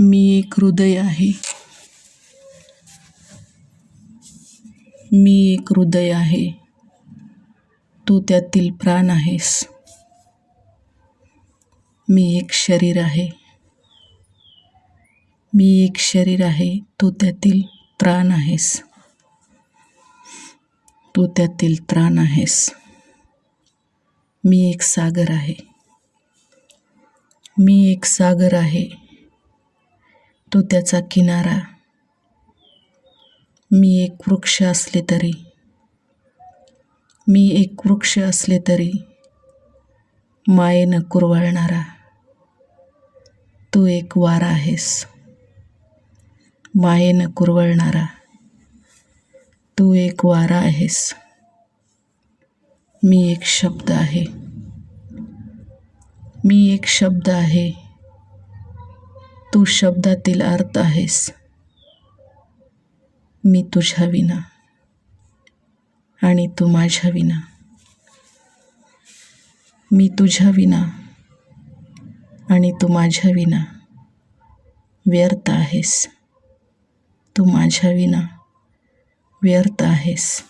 मी एक हृदय आहे. मी एक हृदय आहे. तू त्यातील प्राण आहेस. मी एक शरीर आहे. मी एक शरीर आहे. तू त्यातील प्राण आहेस. तू त्यातील त्राण आहेस. मी एक सागर आहे. मी एक सागर आहे. तू त्याचा किनारा. मी एक वृक्ष असले तरी मायेनं कुरवाळणारा तू एक वारा आहेस. मायेनं कुरवाळणारा तू एक वारा आहेस. मी एक शब्द आहे. मी एक शब्द आहे. तू शब्दातील अर्थ आहेस. मी तुझ्या विना आणि तू माझ्या विना. मी तुझ्या विना आणि तू माझ्या विना व्यर्थ आहेस. तू माझ्या विना व्यर्थ आहेस.